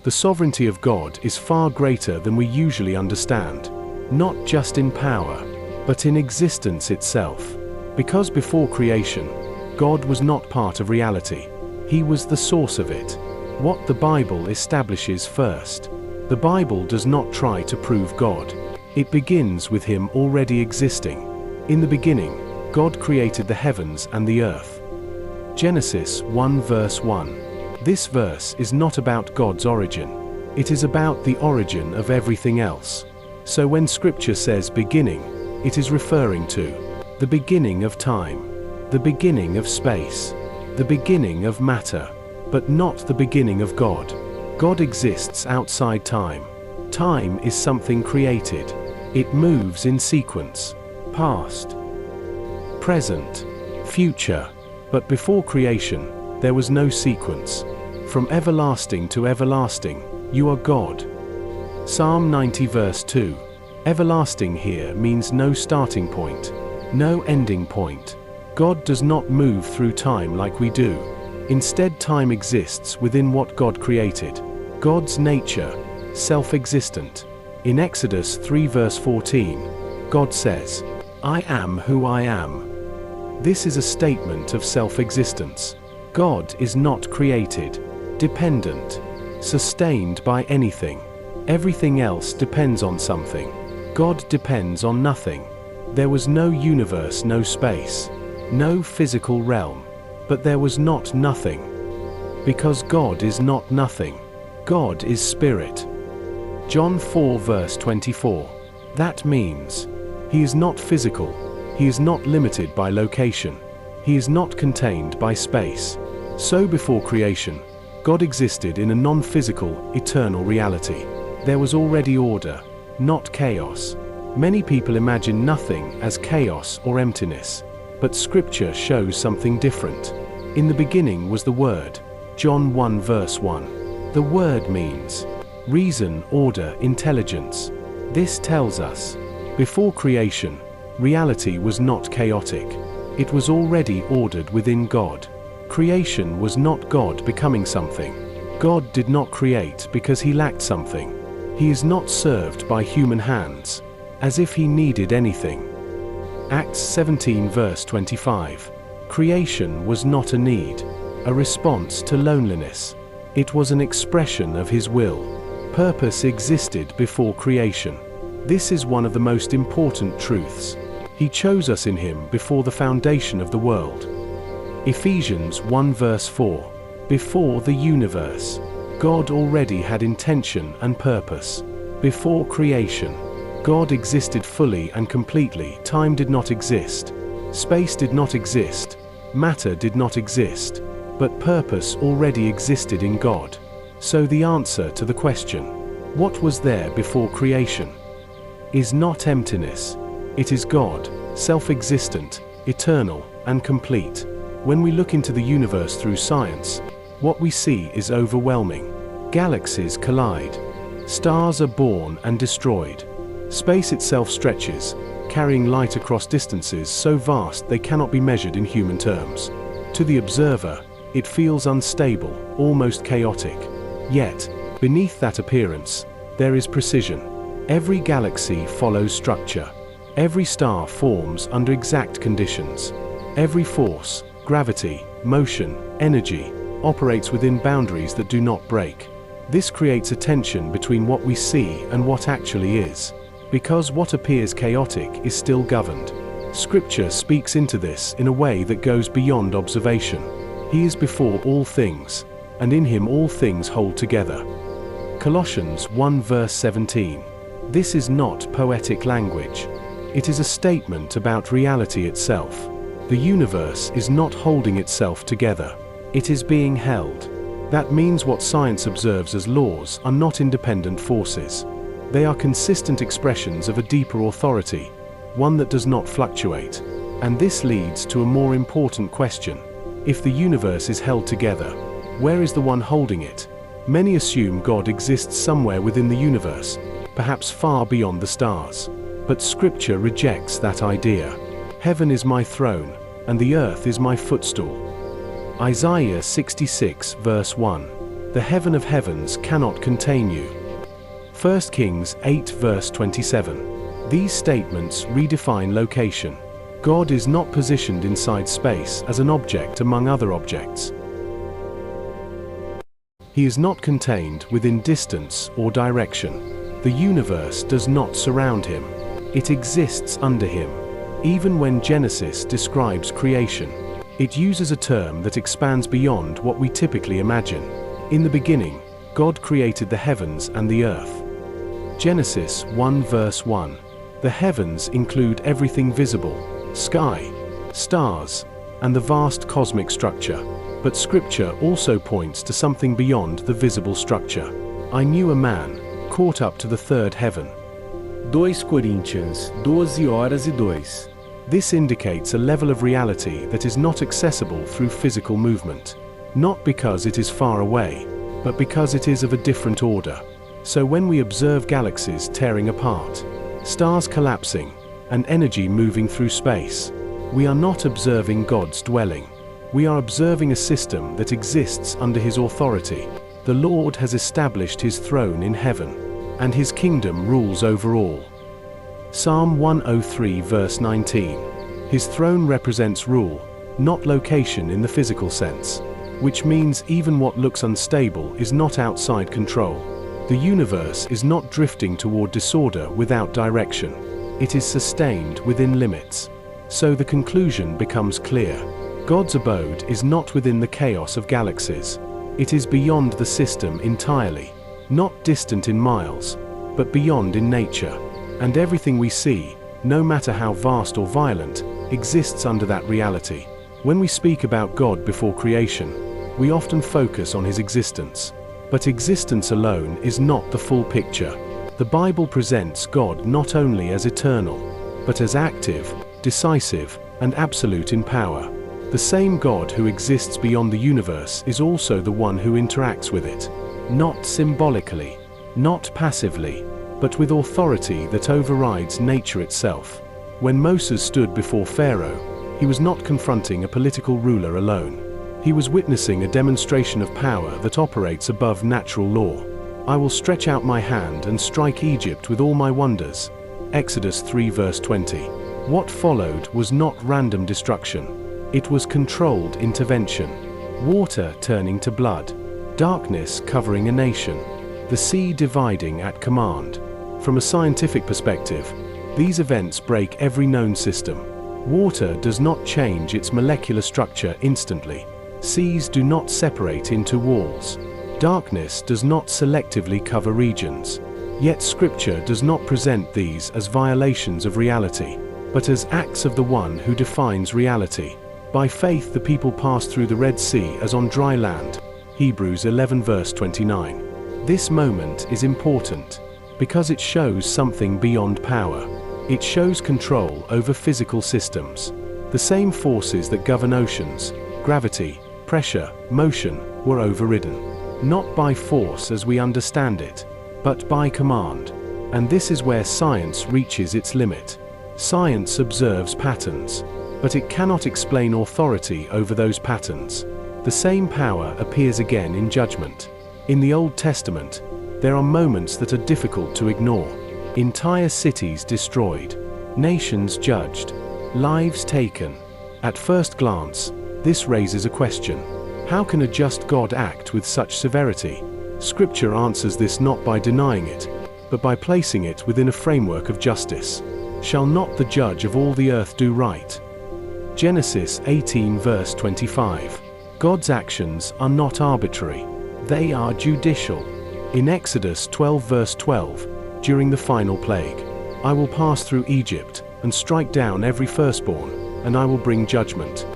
The sovereignty of God is far greater than we usually understand, not just in power, but in existence itself. Because before creation, God was not part of reality. He was the source of it. What the Bible establishes first. The Bible does not try to prove God. It begins with Him already existing. In the beginning, God created the heavens and the earth. Genesis 1 verse 1. This verse is not about God's origin. It is about the origin of everything else. So when Scripture says beginning, it is referring to the beginning of time, the beginning of space, the beginning of matter, but not the beginning of God. God exists outside time. Time is something created. It moves in sequence. Past, present, future. But before creation, there was no sequence. From everlasting to everlasting, you are God. Psalm 90 verse 2. Everlasting here means no starting point, no ending point. God does not move through time like we do. Instead, time exists within what God created. God's nature, self-existent. In Exodus 3 verse 14, God says, "I am who I am." This is a statement of self-existence. God is not created, dependent, sustained by anything. Everything else depends on something. God depends on nothing. There was no universe, no space, no physical realm. But there was not nothing. Because God is not nothing. God is spirit. John 4 verse 24. That means, He is not physical. He is not limited by location. He is not contained by space. So before creation, God existed in a non-physical, eternal reality. There was already order, not chaos. Many people imagine nothing as chaos or emptiness. But Scripture shows something different. In the beginning was the Word. John 1 verse 1. The Word means reason, order, intelligence. This tells us, before creation, reality was not chaotic. It was already ordered within God. Creation was not God becoming something. God did not create because He lacked something. He is not served by human hands, as if He needed anything. Acts 17 verse 25. Creation was not a need, a response to loneliness. It was an expression of His will. Purpose existed before creation. This is one of the most important truths. He chose us in Him before the foundation of the world. Ephesians 1 verse 4. Before the universe, God already had intention and purpose. Before creation, God existed fully and completely. Time did not exist. Space did not exist. Matter did not exist. But purpose already existed in God. So the answer to the question, what was there before creation, is not emptiness. It is God, self-existent, eternal, and complete. When we look into the universe through science, what we see is overwhelming. Galaxies collide. Stars are born and destroyed. Space itself stretches, carrying light across distances so vast they cannot be measured in human terms. To the observer, it feels unstable, almost chaotic. Yet, beneath that appearance, there is precision. Every galaxy follows structure. Every star forms under exact conditions. Every force, gravity, motion, energy, operates within boundaries that do not break. This creates a tension between what we see and what actually is. Because what appears chaotic is still governed. Scripture speaks into this in a way that goes beyond observation. He is before all things, and in Him all things hold together. Colossians 1 verse 17. This is not poetic language. It is a statement about reality itself. The universe is not holding itself together. It is being held. That means what science observes as laws are not independent forces. They are consistent expressions of a deeper authority, one that does not fluctuate. And this leads to a more important question. If the universe is held together, where is the one holding it? Many assume God exists somewhere within the universe, perhaps far beyond the stars. But Scripture rejects that idea. Heaven is my throne, and the earth is my footstool. Isaiah 66 verse 1. The heaven of heavens cannot contain you. 1 Kings 8 verse 27. These statements redefine location. God is not positioned inside space as an object among other objects. He is not contained within distance or direction. The universe does not surround him. It exists under him. Even when Genesis describes creation, it uses a term that expands beyond what we typically imagine. In the beginning, God created the heavens and the earth. Genesis 1 verse 1. The heavens include everything visible, sky, stars, and the vast cosmic structure. But Scripture also points to something beyond the visible structure. I knew a man caught up to the third heaven. 2 Coríntios 12 horas e 2. This indicates a level of reality that is not accessible through physical movement. Not because it is far away, but because it is of a different order. So when we observe galaxies tearing apart, stars collapsing, and energy moving through space, we are not observing God's dwelling. We are observing a system that exists under His authority. The Lord has established His throne in heaven, and His kingdom rules over all. Psalm 103 verse 19. His throne represents rule, not location in the physical sense, which means even what looks unstable is not outside control. The universe is not drifting toward disorder without direction. It is sustained within limits. So the conclusion becomes clear. God's abode is not within the chaos of galaxies. It is beyond the system entirely, not distant in miles, but beyond in nature. And everything we see, no matter how vast or violent, exists under that reality. When we speak about God before creation, we often focus on His existence. But existence alone is not the full picture. The Bible presents God not only as eternal, but as active, decisive, and absolute in power. The same God who exists beyond the universe is also the one who interacts with it. Not symbolically, not passively, but with authority that overrides nature itself. When Moses stood before Pharaoh, he was not confronting a political ruler alone. He was witnessing a demonstration of power that operates above natural law. I will stretch out my hand and strike Egypt with all my wonders. Exodus 3 verse 20. What followed was not random destruction. It was controlled intervention. Water turning to blood. Darkness covering a nation. The sea dividing at command. From a scientific perspective, these events break every known system. Water does not change its molecular structure instantly. Seas do not separate into walls. Darkness does not selectively cover regions. Yet Scripture does not present these as violations of reality, but as acts of the one who defines reality. By faith the people passed through the Red Sea as on dry land. Hebrews 11 verse 29. This moment is important because it shows something beyond power. It shows control over physical systems. The same forces that govern oceans, gravity, pressure, motion, were overridden. Not by force as we understand it, but by command. And this is where science reaches its limit. Science observes patterns, but it cannot explain authority over those patterns. The same power appears again in judgment. In the Old Testament, there are moments that are difficult to ignore. Entire cities destroyed, nations judged, lives taken. At first glance, this raises a question. How can a just God act with such severity? Scripture answers this not by denying it, but by placing it within a framework of justice. Shall not the judge of all the earth do right? Genesis 18 verse 25. God's actions are not arbitrary. They are judicial. In Exodus 12 verse 12, during the final plague, I will pass through Egypt and strike down every firstborn, and I will bring judgment.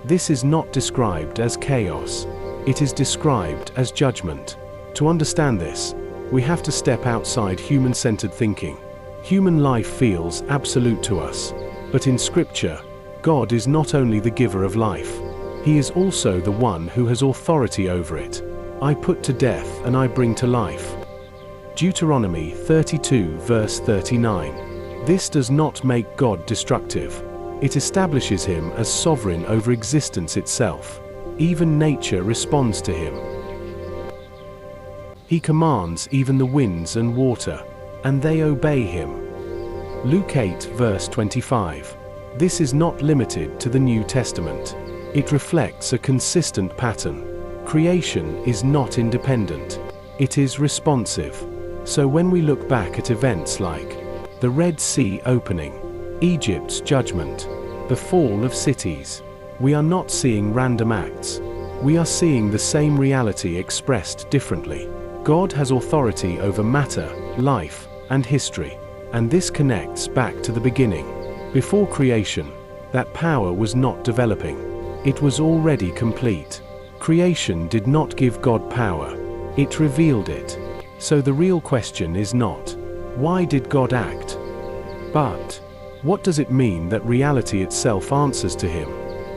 This is not described as chaos. It is described as judgment. To understand this, we have to step outside human-centered thinking. Human life feels absolute to us, but in Scripture, God is not only the giver of life, He is also the one who has authority over it. I put to death and I bring to life. Deuteronomy 32 verse 39. This does not make God destructive. It establishes Him as sovereign over existence itself. Even nature responds to Him. He commands even the winds and water, and they obey him. Luke 8 verse 25. This is not limited to the New Testament. It reflects a consistent pattern. Creation is not independent. It is responsive. So when we look back at events like the Red Sea opening, Egypt's judgment, the fall of cities, we are not seeing random acts. We are seeing the same reality expressed differently. God has authority over matter, life, and history. And this connects back to the beginning. Before creation, that power was not developing. It was already complete. Creation did not give God power. It revealed it. So the real question is not, why did God act? But, what does it mean that reality itself answers to him?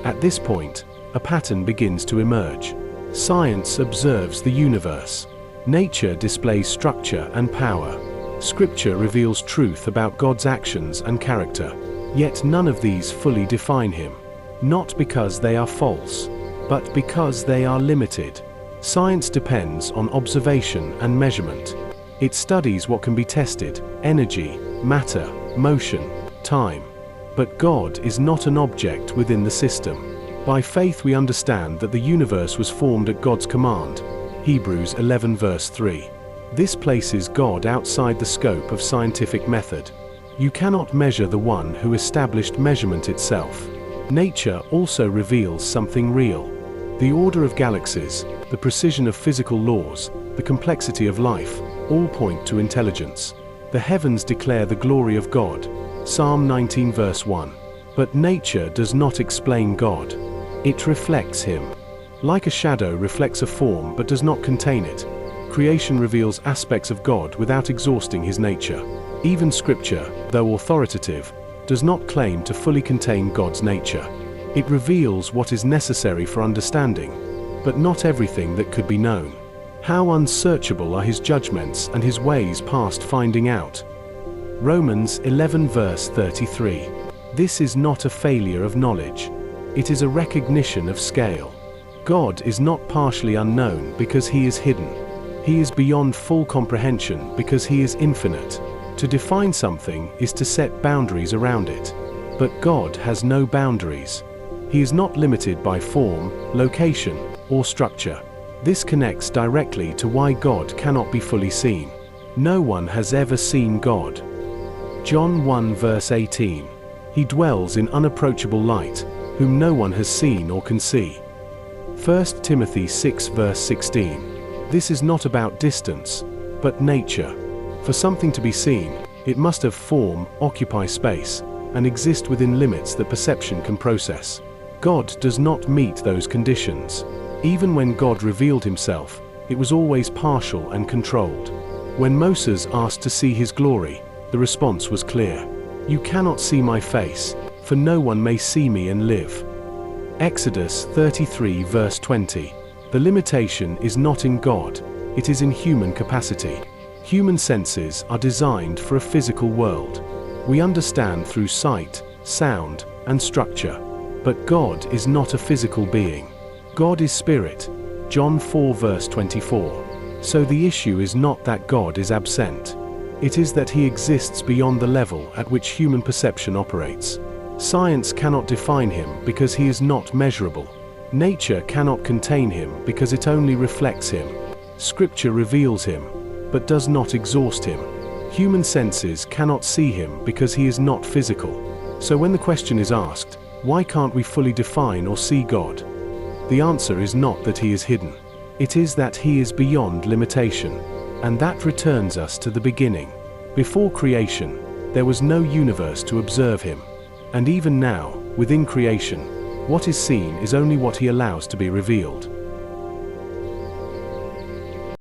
At this point, a pattern begins to emerge. Science observes the universe. Nature displays structure and power. Scripture reveals truth about God's actions and character. Yet none of these fully define him. Not because they are false, but because they are limited. Science depends on observation and measurement. It studies what can be tested: energy, matter, motion, time. But God is not an object within the system. By faith we understand that the universe was formed at God's command. Hebrews 11 verse 3. This places God outside the scope of scientific method. You cannot measure the one who established measurement itself. Nature also reveals something real. The order of galaxies, the precision of physical laws, the complexity of life, all point to intelligence. The heavens declare the glory of God. Psalm 19 verse 1. But nature does not explain God. It reflects him. Like a shadow reflects a form but does not contain it. Creation reveals aspects of God without exhausting his nature. Even Scripture, though authoritative, does not claim to fully contain God's nature. It reveals what is necessary for understanding, but not everything that could be known. How unsearchable are his judgments and his ways past finding out. Romans 11 verse 33. This is not a failure of knowledge. It is a recognition of scale. God is not partially unknown because he is hidden. He is beyond full comprehension because he is infinite. To define something is to set boundaries around it. But God has no boundaries. He is not limited by form, location, or structure. This connects directly to why God cannot be fully seen. No one has ever seen God. John 1 verse 18. He dwells in unapproachable light, whom no one has seen or can see. 1 Timothy 6 verse 16. This is not about distance, but nature. For something to be seen, it must have form, occupy space, and exist within limits that perception can process. God does not meet those conditions. Even when God revealed himself, it was always partial and controlled. When Moses asked to see his glory, the response was clear. You cannot see my face, for no one may see me and live. Exodus 33 verse 20. The limitation is not in God, it is in human capacity. Human senses are designed for a physical world. We understand through sight, sound, and structure. But God is not a physical being. God is spirit. John 4 verse 24. So the issue is not that God is absent. It is that he exists beyond the level at which human perception operates. Science cannot define him because he is not measurable. Nature cannot contain him because it only reflects him. Scripture reveals him, but does not exhaust him. Human senses cannot see him because he is not physical. So when the question is asked, why can't we fully define or see God? The answer is not that he is hidden. It is that he is beyond limitation. And that returns us to the beginning. Before creation, there was no universe to observe him. And even now, within creation, what is seen is only what he allows to be revealed.